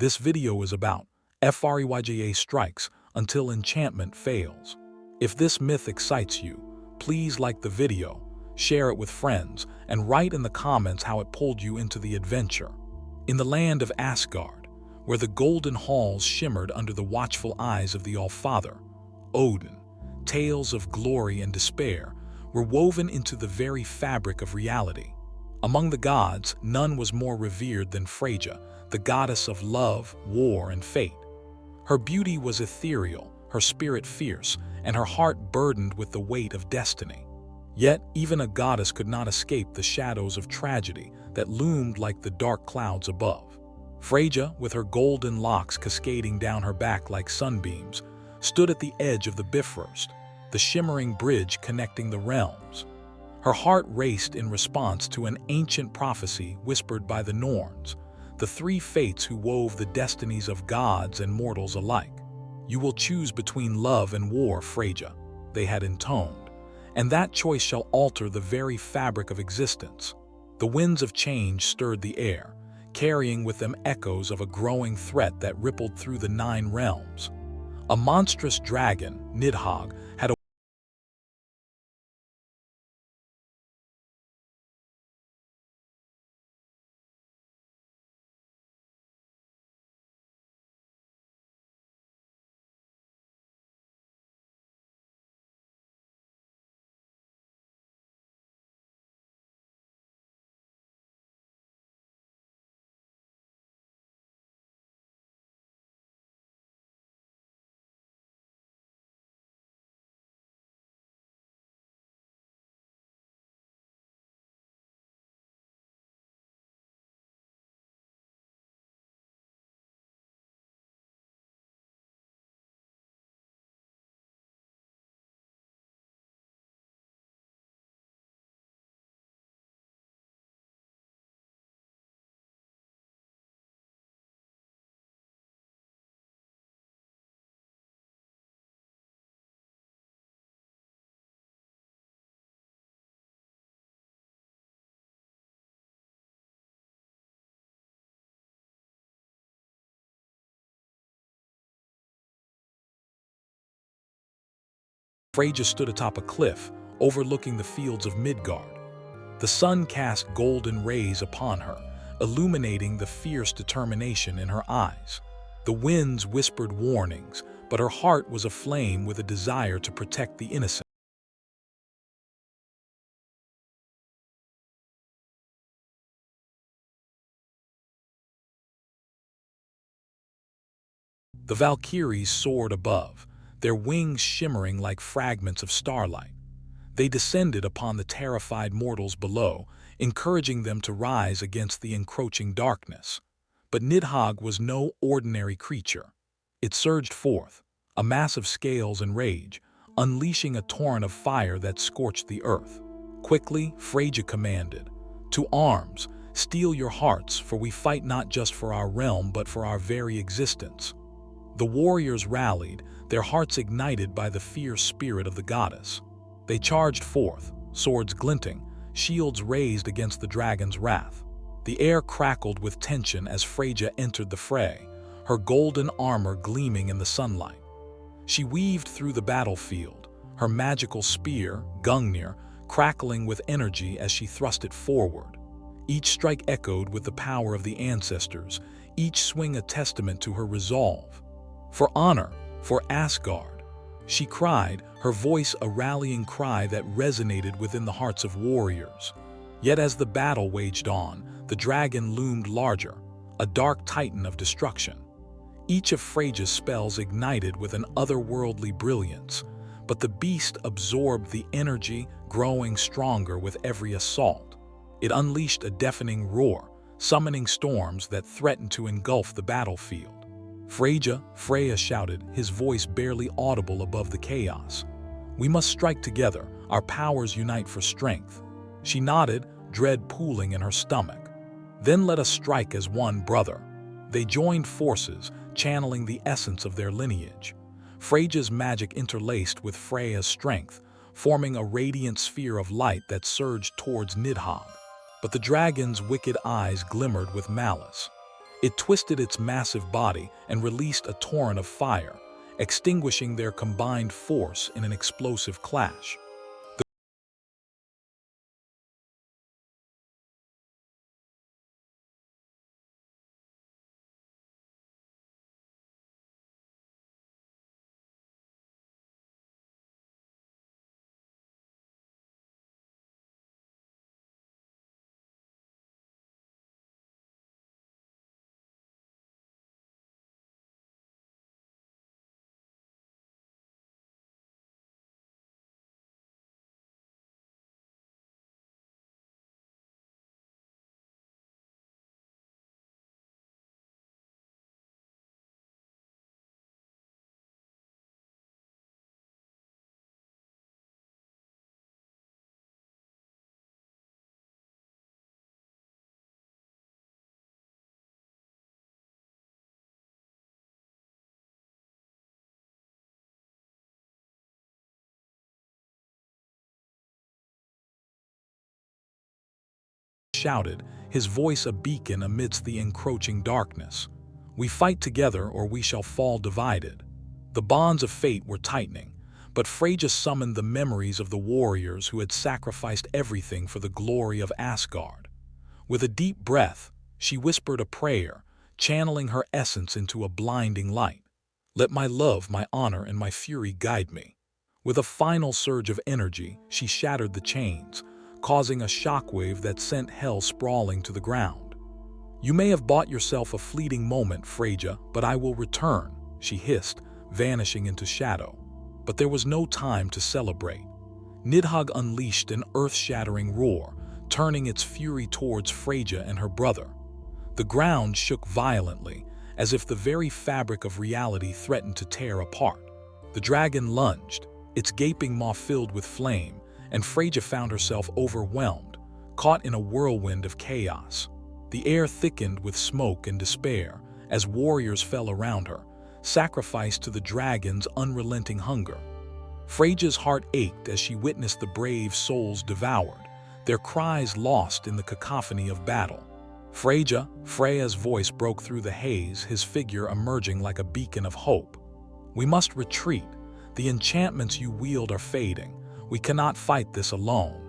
This video is about Freyja strikes until enchantment fails. If this myth excites you, please like the video, share it with friends, and write in the comments how it pulled you into the adventure. In the land of Asgard, where the golden halls shimmered under the watchful eyes of the All-Father, Odin, tales of glory and despair were woven into the very fabric of reality. Among the gods, none was more revered than Freyja, the goddess of love, war, and fate. Her beauty was ethereal, her spirit fierce, and her heart burdened with the weight of destiny. Yet, even a goddess could not escape the shadows of tragedy that loomed like the dark clouds above. Freyja, with her golden locks cascading down her back like sunbeams, stood at the edge of the Bifrost, the shimmering bridge connecting the realms. Her heart raced in response to an ancient prophecy whispered by the Norns, the three fates who wove the destinies of gods and mortals alike. "You will choose between love and war, Freyja," they had intoned, "and that choice shall alter the very fabric of existence." The winds of change stirred the air, carrying with them echoes of a growing threat that rippled through the 9 realms. A monstrous dragon, Nidhogg, had Freyja stood atop a cliff, overlooking the fields of Midgard. The sun cast golden rays upon her, illuminating the fierce determination in her eyes. The winds whispered warnings, but her heart was aflame with a desire to protect the innocent. The Valkyries soared above, their wings shimmering like fragments of starlight. They descended upon the terrified mortals below, encouraging them to rise against the encroaching darkness. But Nidhogg was no ordinary creature. It surged forth, a mass of scales and rage, unleashing a torrent of fire that scorched the earth. Quickly, Freyja commanded, "To arms, steel your hearts, for we fight not just for our realm but for our very existence." The warriors rallied, their hearts ignited by the fierce spirit of the goddess. They charged forth, swords glinting, shields raised against the dragon's wrath. The air crackled with tension as Freyja entered the fray, her golden armor gleaming in the sunlight. She weaved through the battlefield, her magical spear, Gungnir, crackling with energy as she thrust it forward. Each strike echoed with the power of the ancestors, each swing a testament to her resolve. "For honor, for Asgard," she cried, her voice a rallying cry that resonated within the hearts of warriors. Yet as the battle waged on, the dragon loomed larger, a dark titan of destruction. Each of Freyja's spells ignited with an otherworldly brilliance, but the beast absorbed the energy, growing stronger with every assault. It unleashed a deafening roar, summoning storms that threatened to engulf the battlefield. Freyja shouted, his voice barely audible above the chaos. "We must strike together, our powers unite for strength." She nodded, dread pooling in her stomach. "Then let us strike as one, brother." They joined forces, channeling the essence of their lineage. Freyja's magic interlaced with Freya's strength, forming a radiant sphere of light that surged towards Nidhogg. But the dragon's wicked eyes glimmered with malice. It twisted its massive body and released a torrent of fire, extinguishing their combined force in an explosive clash. Shouted, his voice a beacon amidst the encroaching darkness. "We fight together or we shall fall divided." The bonds of fate were tightening, but Freyja summoned the memories of the warriors who had sacrificed everything for the glory of Asgard. With a deep breath, she whispered a prayer, channeling her essence into a blinding light. "Let my love, my honor, and my fury guide me." With a final surge of energy, she shattered the chains, causing a shockwave that sent hell sprawling to the ground. "You may have bought yourself a fleeting moment, Freyja, but I will return," she hissed, vanishing into shadow. But there was no time to celebrate. Nidhogg unleashed an earth-shattering roar, turning its fury towards Freyja and her brother. The ground shook violently, as if the very fabric of reality threatened to tear apart. The dragon lunged, its gaping maw filled with flame, and Freyja found herself overwhelmed, caught in a whirlwind of chaos. The air thickened with smoke and despair as warriors fell around her, sacrificed to the dragon's unrelenting hunger. Freyja's heart ached as she witnessed the brave souls devoured, their cries lost in the cacophony of battle. "Freyja," Freya's voice broke through the haze, his figure emerging like a beacon of hope. "We must retreat. The enchantments you wield are fading. We cannot fight this alone."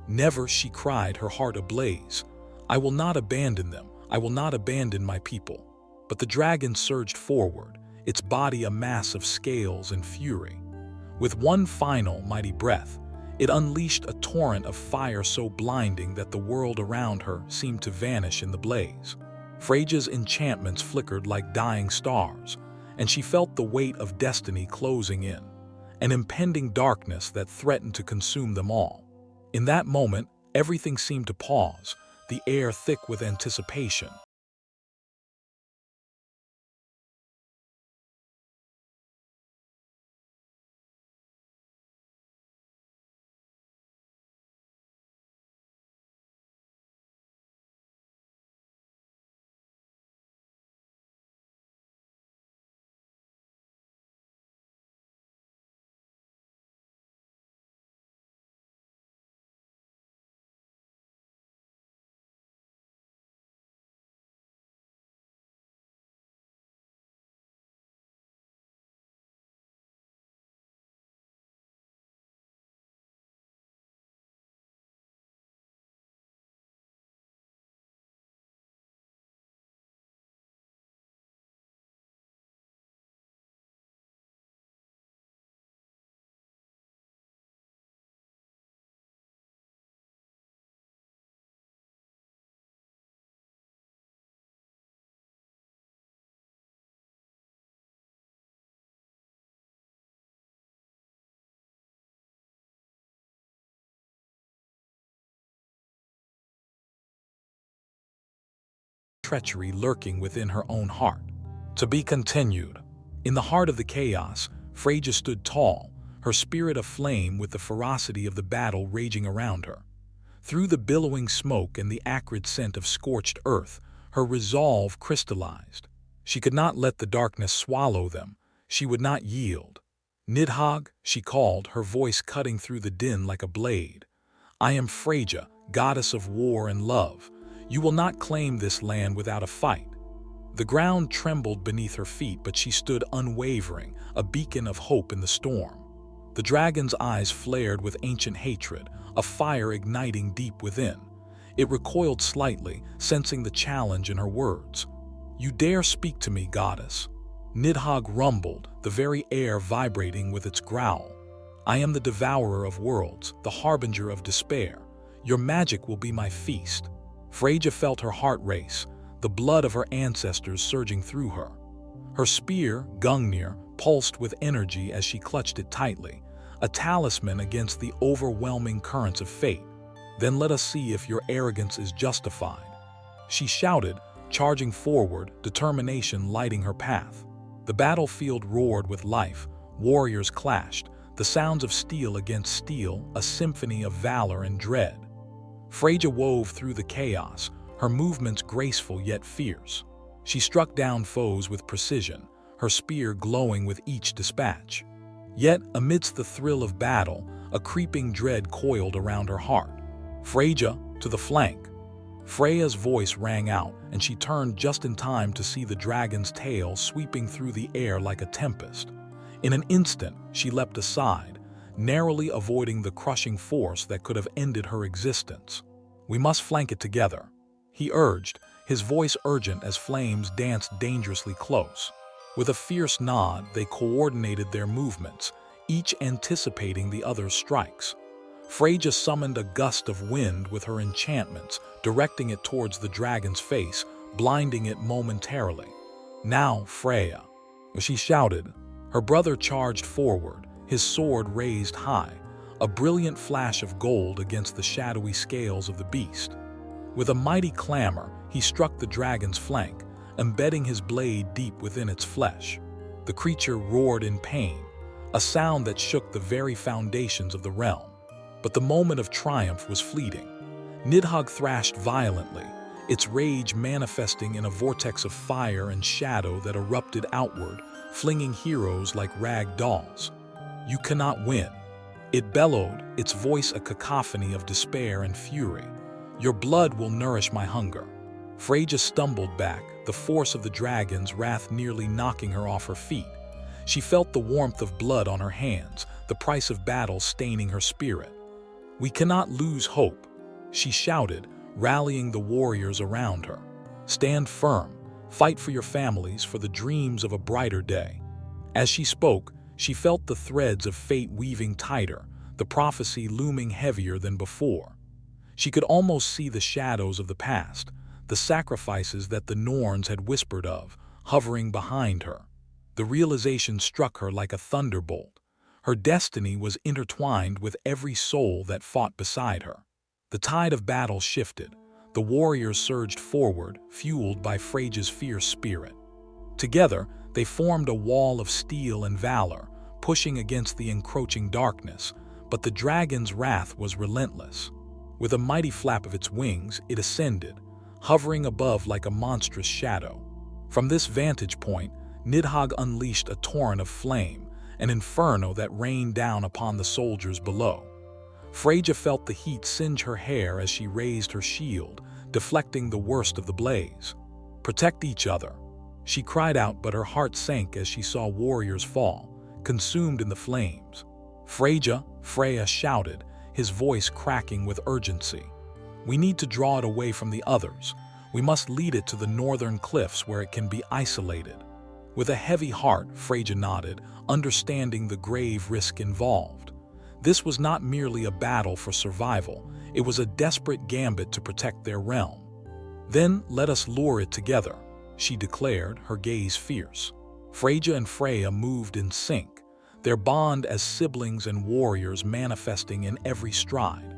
"Never," she cried, her heart ablaze. "I will not abandon them. I will not abandon my people." But the dragon surged forward, its body a mass of scales and fury. With one final mighty breath, it unleashed a torrent of fire so blinding that the world around her seemed to vanish in the blaze. Freyja's enchantments flickered like dying stars, and she felt the weight of destiny closing in, an impending darkness that threatened to consume them all. In that moment, everything seemed to pause, the air thick with anticipation. Treachery lurking within her own heart. To be continued. In the heart of the chaos, Freyja stood tall, her spirit aflame with the ferocity of the battle raging around her. Through the billowing smoke and the acrid scent of scorched earth, her resolve crystallized. She could not let the darkness swallow them. She would not yield. "Nidhogg," she called, her voice cutting through the din like a blade. "I am Freyja, goddess of war and love. You will not claim this land without a fight." The ground trembled beneath her feet, but she stood unwavering, a beacon of hope in the storm. The dragon's eyes flared with ancient hatred, a fire igniting deep within. It recoiled slightly, sensing the challenge in her words. "You dare speak to me, goddess?" Nidhogg rumbled, the very air vibrating with its growl. "I am the devourer of worlds, the harbinger of despair. Your magic will be my feast." Freyja felt her heart race, the blood of her ancestors surging through her. Her spear, Gungnir, pulsed with energy as she clutched it tightly, a talisman against the overwhelming currents of fate. "Then let us see if your arrogance is justified," she shouted, charging forward, determination lighting her path. The battlefield roared with life, warriors clashed, the sounds of steel against steel, a symphony of valor and dread. Freyja wove through the chaos, her movements graceful yet fierce. She struck down foes with precision, her spear glowing with each dispatch. Yet, amidst the thrill of battle, a creeping dread coiled around her heart. "Freyja, to the flank!" Freyja's voice rang out, and she turned just in time to see the dragon's tail sweeping through the air like a tempest. In an instant, she leapt aside, narrowly avoiding the crushing force that could have ended her existence. "We must flank it together," he urged, his voice urgent as flames danced dangerously close. With a fierce nod, they coordinated their movements, each anticipating the other's strikes. Freyja summoned a gust of wind with her enchantments, directing it towards the dragon's face, blinding it momentarily. "Now, Freyja," she shouted. Her brother charged forward, his sword raised high, a brilliant flash of gold against the shadowy scales of the beast. With a mighty clamor, he struck the dragon's flank, embedding his blade deep within its flesh. The creature roared in pain, a sound that shook the very foundations of the realm. But the moment of triumph was fleeting. Nidhogg thrashed violently, its rage manifesting in a vortex of fire and shadow that erupted outward, flinging heroes like rag dolls. "You cannot win," it bellowed, its voice a cacophony of despair and fury. "Your blood will nourish my hunger." Freyja stumbled back, the force of the dragon's wrath nearly knocking her off her feet. She felt the warmth of blood on her hands, the price of battle staining her spirit. "We cannot lose hope," she shouted, rallying the warriors around her. "Stand firm, fight for your families, for the dreams of a brighter day." As she spoke, she felt the threads of fate weaving tighter, the prophecy looming heavier than before. She could almost see the shadows of the past, the sacrifices that the Norns had whispered of, hovering behind her. The realization struck her like a thunderbolt. Her destiny was intertwined with every soul that fought beside her. The tide of battle shifted. The warriors surged forward, fueled by Freyja's fierce spirit. Together, they formed a wall of steel and valor, pushing against the encroaching darkness, but the dragon's wrath was relentless. With a mighty flap of its wings, it ascended, hovering above like a monstrous shadow. From this vantage point, Nidhogg unleashed a torrent of flame, an inferno that rained down upon the soldiers below. Freyja felt the heat singe her hair as she raised her shield, deflecting the worst of the blaze. "Protect each other," she cried out, but her heart sank as she saw warriors fall, consumed in the flames. "Freyja," Freyja shouted, his voice cracking with urgency. "We need to draw it away from the others. We must lead it to the northern cliffs where it can be isolated." With a heavy heart, Freyja nodded, understanding the grave risk involved. This was not merely a battle for survival, it was a desperate gambit to protect their realm. "Then let us lure it together," she declared, her gaze fierce. Freyja and Freyja moved in sync, their bond as siblings and warriors manifesting in every stride.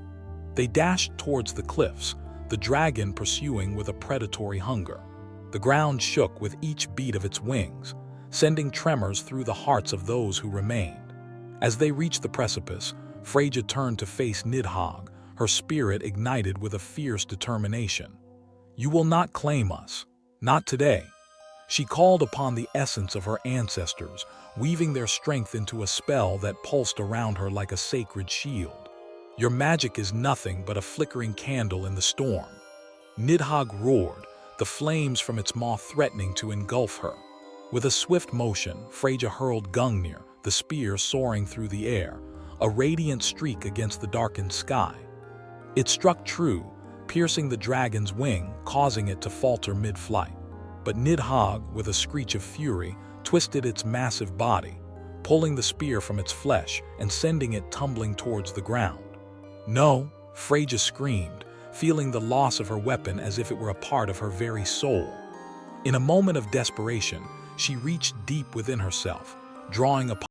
They dashed towards the cliffs, the dragon pursuing with a predatory hunger. The ground shook with each beat of its wings, sending tremors through the hearts of those who remained. As they reached the precipice, Freyja turned to face Nidhogg, her spirit ignited with a fierce determination. "You will not claim us. Not today." She called upon the essence of her ancestors, weaving their strength into a spell that pulsed around her like a sacred shield. "Your magic is nothing but a flickering candle in the storm." Nidhogg roared, the flames from its maw threatening to engulf her. With a swift motion, Freyja hurled Gungnir, the spear soaring through the air, a radiant streak against the darkened sky. It struck true, piercing the dragon's wing, causing it to falter mid-flight. But Nidhogg, with a screech of fury, twisted its massive body, pulling the spear from its flesh and sending it tumbling towards the ground. "No!" Freyja screamed, feeling the loss of her weapon as if it were a part of her very soul. In a moment of desperation, she reached deep within herself, drawing upon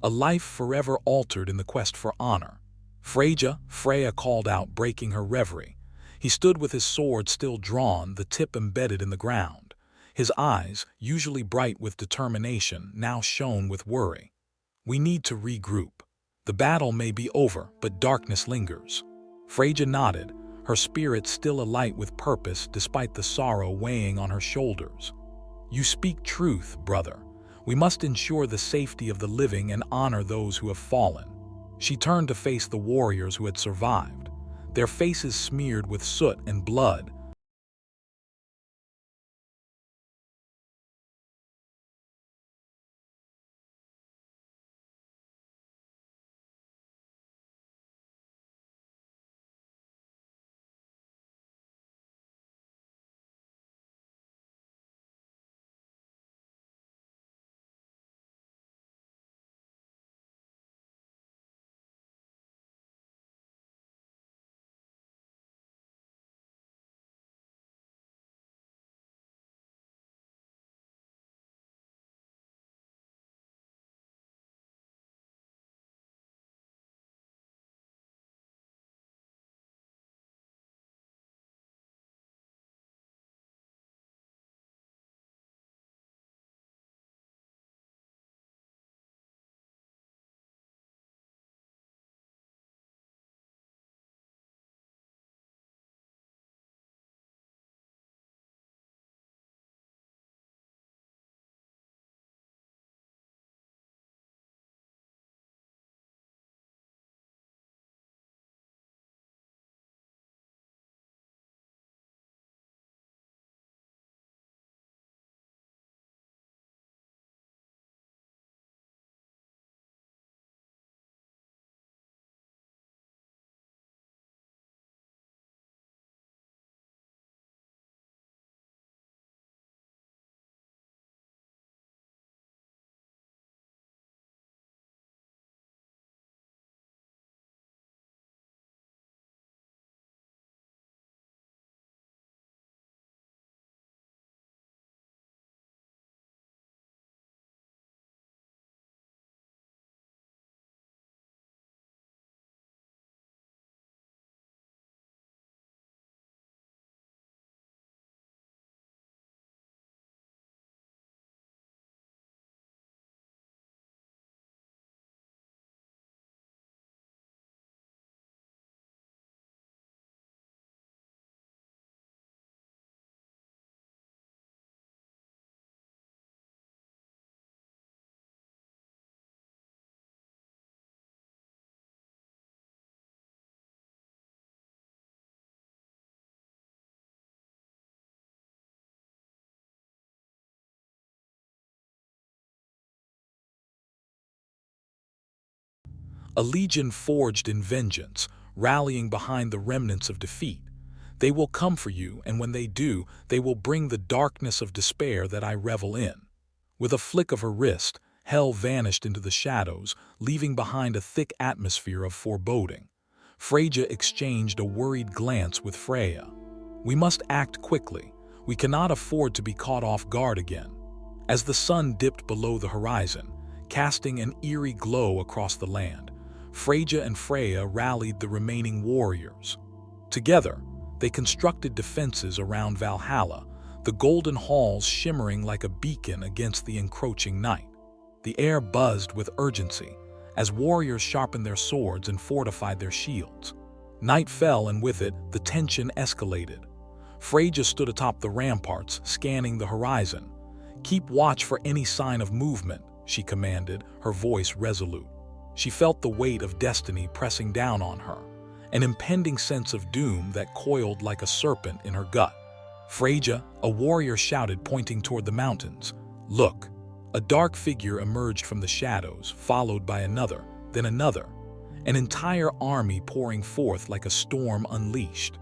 a life forever altered in the quest for honor. Freyja called out, breaking her reverie. He stood with his sword still drawn, the tip embedded in the ground. His eyes, usually bright with determination, now shone with worry. "We need to regroup. The battle may be over, but darkness lingers." Freyja nodded, her spirit still alight with purpose despite the sorrow weighing on her shoulders. "You speak truth, brother. We must ensure the safety of the living and honor those who have fallen. She turned to face the warriors who had survived, their faces smeared with soot and blood. A legion forged in vengeance, rallying behind the remnants of defeat. They will come for you, and when they do, they will bring the darkness of despair that I revel in. With a flick of her wrist, Hell vanished into the shadows, leaving behind a thick atmosphere of foreboding. Freyja exchanged a worried glance with Freyja. We must act quickly. We cannot afford to be caught off guard again. As the sun dipped below the horizon, casting an eerie glow across the land, Freyja and Freyja rallied the remaining warriors. Together, they constructed defenses around Valhalla, the golden halls shimmering like a beacon against the encroaching night. The air buzzed with urgency as warriors sharpened their swords and fortified their shields. Night fell, and with it, the tension escalated. Freyja stood atop the ramparts, scanning the horizon. "Keep watch for any sign of movement," she commanded, her voice resolute. She felt the weight of destiny pressing down on her, an impending sense of doom that coiled like a serpent in her gut. "Freyja," a warrior shouted, pointing toward the mountains. "Look!" A dark figure emerged from the shadows, followed by another, then another, an entire army pouring forth like a storm unleashed.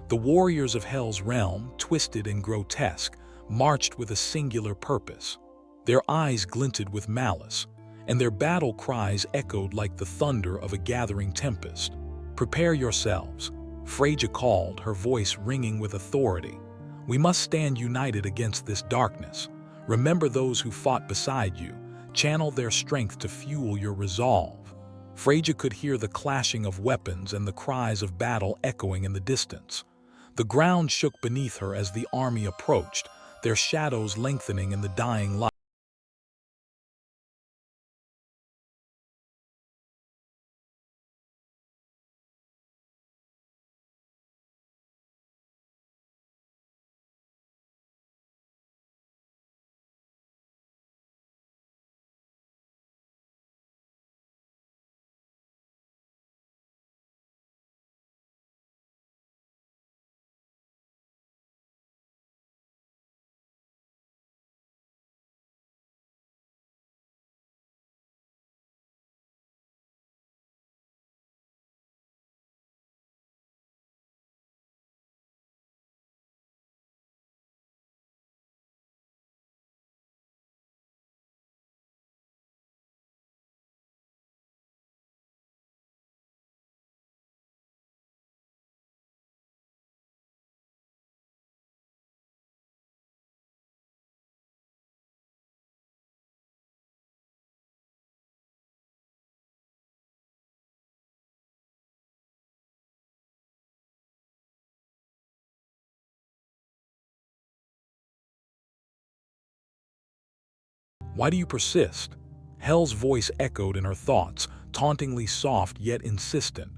The warriors of Hell's realm, twisted and grotesque, marched with a singular purpose. Their eyes glinted with malice, and their battle cries echoed like the thunder of a gathering tempest. "Prepare yourselves," Freyja called, her voice ringing with authority. "We must stand united against this darkness. Remember those who fought beside you. Channel their strength to fuel your resolve." Freyja could hear the clashing of weapons and the cries of battle echoing in the distance. The ground shook beneath her as the army approached, their shadows lengthening in the dying light. Why do you persist? Hel's voice echoed in her thoughts, tauntingly soft yet insistent.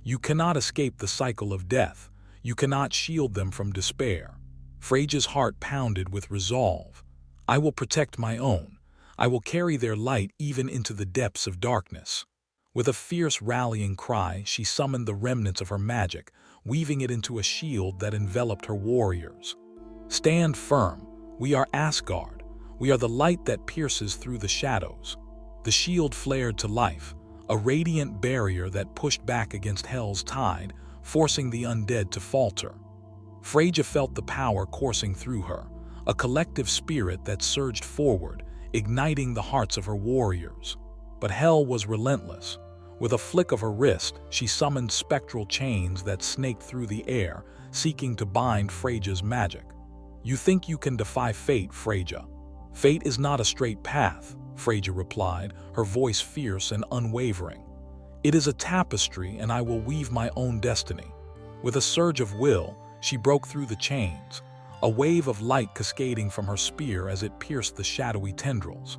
You cannot escape the cycle of death. You cannot shield them from despair. Freyja's heart pounded with resolve. I will protect my own. I will carry their light even into the depths of darkness. With a fierce rallying cry, she summoned the remnants of her magic, weaving it into a shield that enveloped her warriors. Stand firm. We are Asgard. We are the light that pierces through the shadows. The shield flared to life, a radiant barrier that pushed back against Hel's tide, forcing the undead to falter. Freyja felt the power coursing through her, a collective spirit that surged forward, igniting the hearts of her warriors. But Hel was relentless. With a flick of her wrist, she summoned spectral chains that snaked through the air, seeking to bind Freyja's magic. You think you can defy fate, Freyja. Fate is not a straight path, Freyja replied, her voice fierce and unwavering. It is a tapestry, and I will weave my own destiny. With a surge of will, she broke through the chains, a wave of light cascading from her spear as it pierced the shadowy tendrils.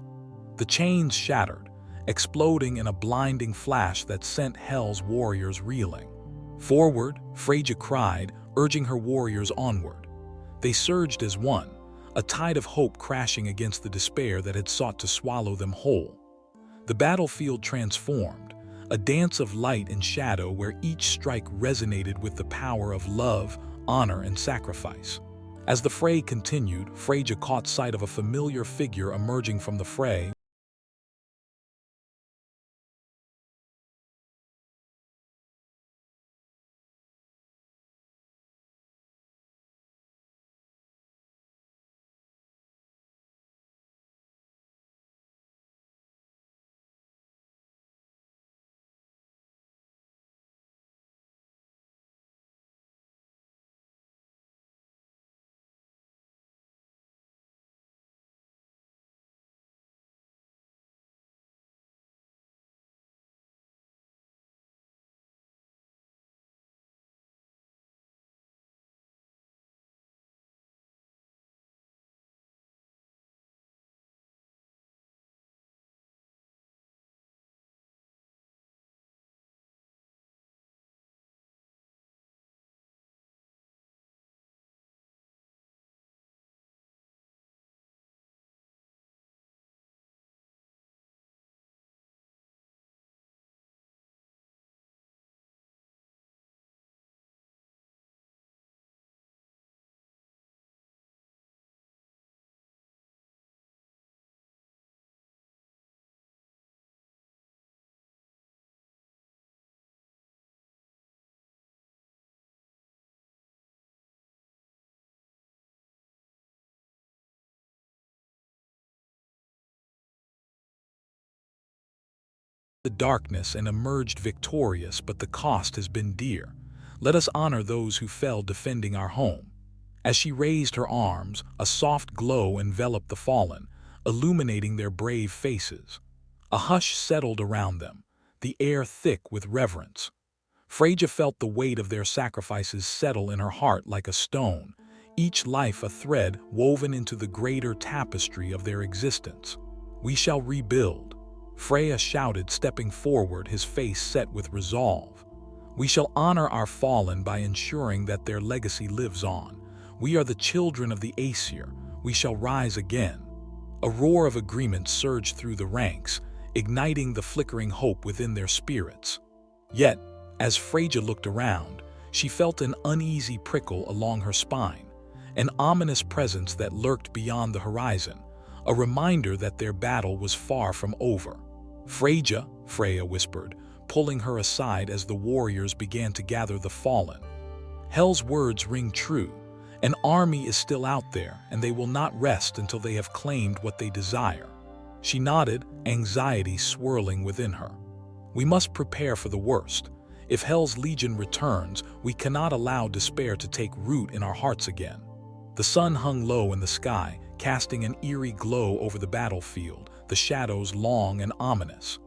The chains shattered, exploding in a blinding flash that sent Hel's warriors reeling. Forward, Freyja cried, urging her warriors onward. They surged as one, a tide of hope crashing against the despair that had sought to swallow them whole. The battlefield transformed, a dance of light and shadow where each strike resonated with the power of love, honor, and sacrifice. As the fray continued, Freyja caught sight of a familiar figure emerging from the fray. The darkness and emerged victorious, but the cost has been dear. Let us honor those who fell defending our home. As she raised her arms, a soft glow enveloped the fallen, illuminating their brave faces. A hush settled around them, the air thick with reverence. Freyja felt the weight of their sacrifices settle in her heart like a stone, each life a thread woven into the greater tapestry of their existence. We shall rebuild, Freyja shouted, stepping forward, his face set with resolve. We shall honor our fallen by ensuring that their legacy lives on. We are the children of the Aesir. We shall rise again. A roar of agreement surged through the ranks, igniting the flickering hope within their spirits. Yet, as Freyja looked around, she felt an uneasy prickle along her spine, an ominous presence that lurked beyond the horizon, a reminder that their battle was far from over. Freyja, Freyja whispered, pulling her aside as the warriors began to gather the fallen. Hel's words ring true. An army is still out there, and they will not rest until they have claimed what they desire. She nodded, anxiety swirling within her. We must prepare for the worst. If Hel's legion returns, we cannot allow despair to take root in our hearts again. The sun hung low in the sky, casting an eerie glow over the battlefield, the shadows long and ominous.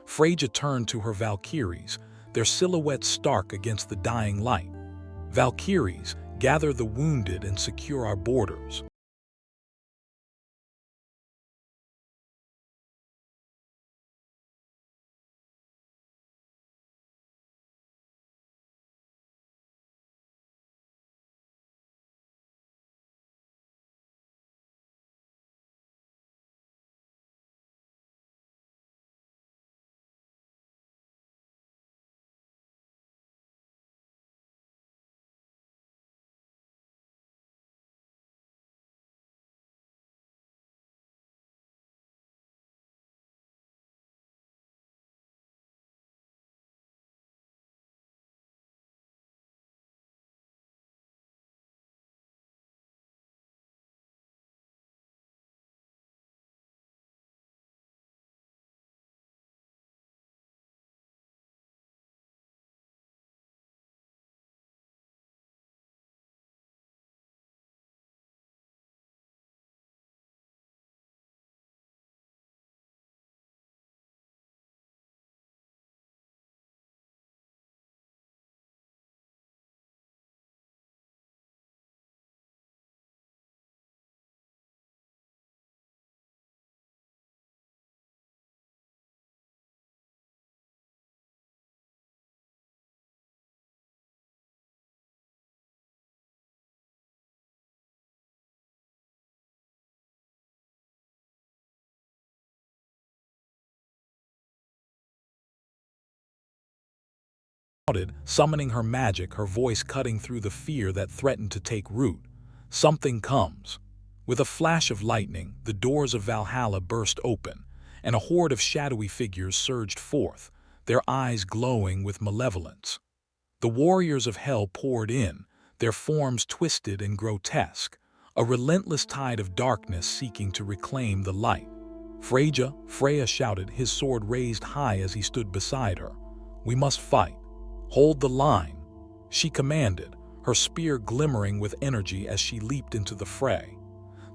Freyja turned to her Valkyries, their silhouettes stark against the dying light. Valkyries, gather the wounded and secure our borders. summoning her magic, her voice cutting through the fear that threatened to take root. Something comes. With a flash of lightning, the doors of Valhalla burst open, and a horde of shadowy figures surged forth, their eyes glowing with malevolence. The warriors of hell poured in, their forms twisted and grotesque, a relentless tide of darkness seeking to reclaim the light. Freyja shouted, his sword raised high as he stood beside her. "We must fight. Hold the line," she commanded, her spear glimmering with energy as she leaped into the fray.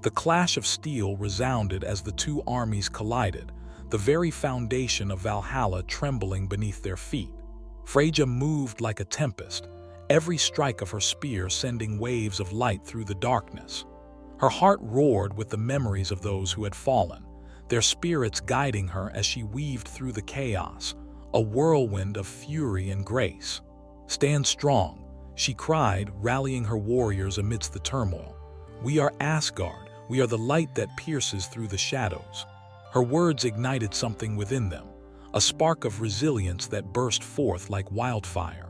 The clash of steel resounded as the two armies collided, the very foundation of Valhalla trembling beneath their feet. Freyja moved like a tempest, every strike of her spear sending waves of light through the darkness. Her heart roared with the memories of those who had fallen, their spirits guiding her as she weaved through the chaos, a whirlwind of fury and grace. "Stand strong," she cried, rallying her warriors amidst the turmoil. "We are Asgard, we are the light that pierces through the shadows." Her words ignited something within them, a spark of resilience that burst forth like wildfire.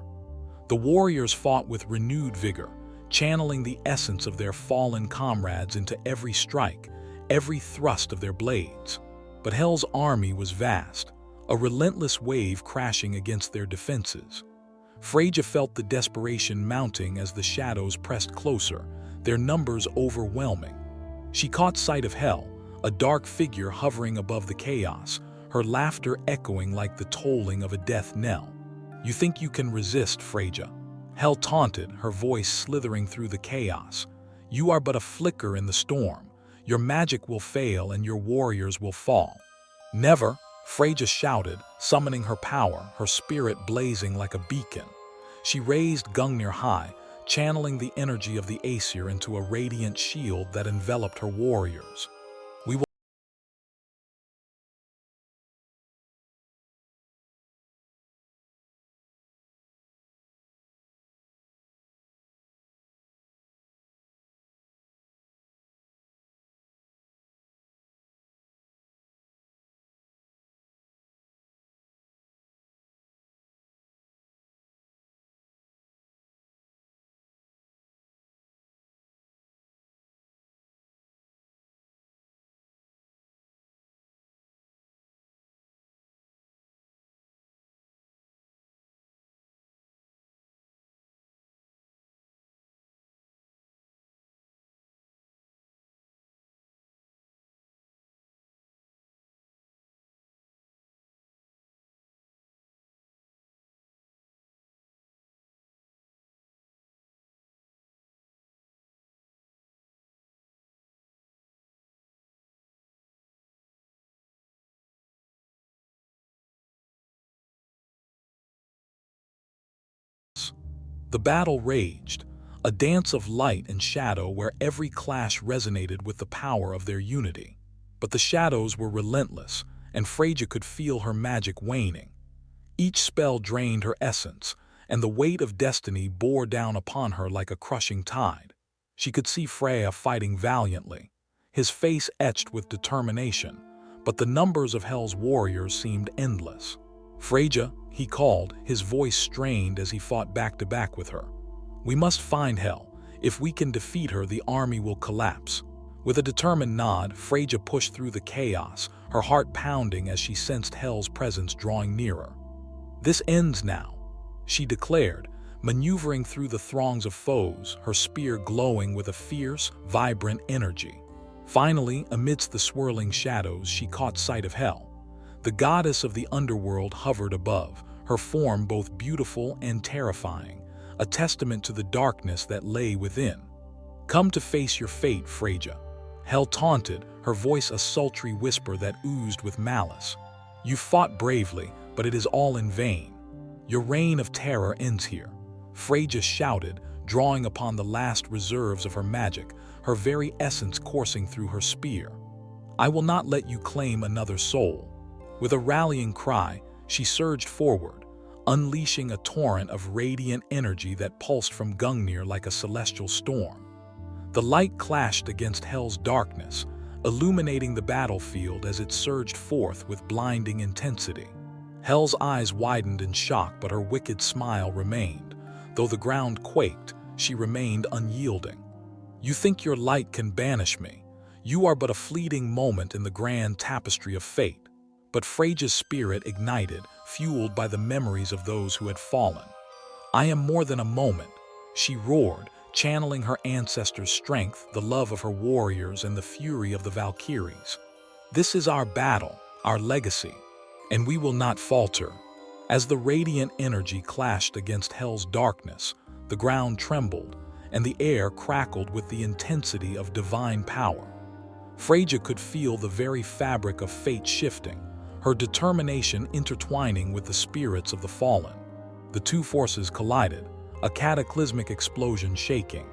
The warriors fought with renewed vigor, channeling the essence of their fallen comrades into every strike, every thrust of their blades. But Hell's army was vast, a relentless wave crashing against their defenses. Freyja felt the desperation mounting as the shadows pressed closer, their numbers overwhelming. She caught sight of Hel, a dark figure hovering above the chaos, her laughter echoing like the tolling of a death knell. "You think you can resist, Freyja?" Hel taunted, her voice slithering through the chaos. "You are but a flicker in the storm. Your magic will fail and your warriors will fall." "Never," Freyja shouted, summoning her power, her spirit blazing like a beacon. She raised Gungnir high, channeling the energy of the Aesir into a radiant shield that enveloped her warriors. "We will..." The battle raged, a dance of light and shadow where every clash resonated with the power of their unity. But the shadows were relentless, and Freyja could feel her magic waning. Each spell drained her essence, and the weight of destiny bore down upon her like a crushing tide. She could see Freyja fighting valiantly, his face etched with determination, but the numbers of Hell's warriors seemed endless. "Freyja," he called, his voice strained as he fought back-to-back with her. "We must find Hel. If we can defeat her, the army will collapse." With a determined nod, Freyja pushed through the chaos, her heart pounding as she sensed Hel's presence drawing nearer. "This ends now," she declared, maneuvering through the throngs of foes, her spear glowing with a fierce, vibrant energy. Finally, amidst the swirling shadows, she caught sight of Hel. The goddess of the underworld hovered above, her form both beautiful and terrifying, a testament to the darkness that lay within. "Come to face your fate, Freyja," Hel taunted, her voice a sultry whisper that oozed with malice. "You fought bravely, but it is all in vain. Your reign of terror ends here." Freyja shouted, drawing upon the last reserves of her magic, her very essence coursing through her spear. "I will not let you claim another soul." With a rallying cry, she surged forward, unleashing a torrent of radiant energy that pulsed from Gungnir like a celestial storm. The light clashed against Hell's darkness, illuminating the battlefield as it surged forth with blinding intensity. Hel's eyes widened in shock, but her wicked smile remained. Though the ground quaked, she remained unyielding. You think your light can banish me. You are but a fleeting moment in the grand tapestry of fate. But Freyja's spirit ignited, fueled by the memories of those who had fallen. I am more than a moment, she roared, channeling her ancestors' strength, the love of her warriors, and the fury of the Valkyries. This is our battle, our legacy, and we will not falter. As the radiant energy clashed against Hel's darkness, the ground trembled, and the air crackled with the intensity of divine power. Freyja could feel the very fabric of fate shifting, her determination intertwining with the spirits of the fallen. The two forces collided, a cataclysmic explosion shaking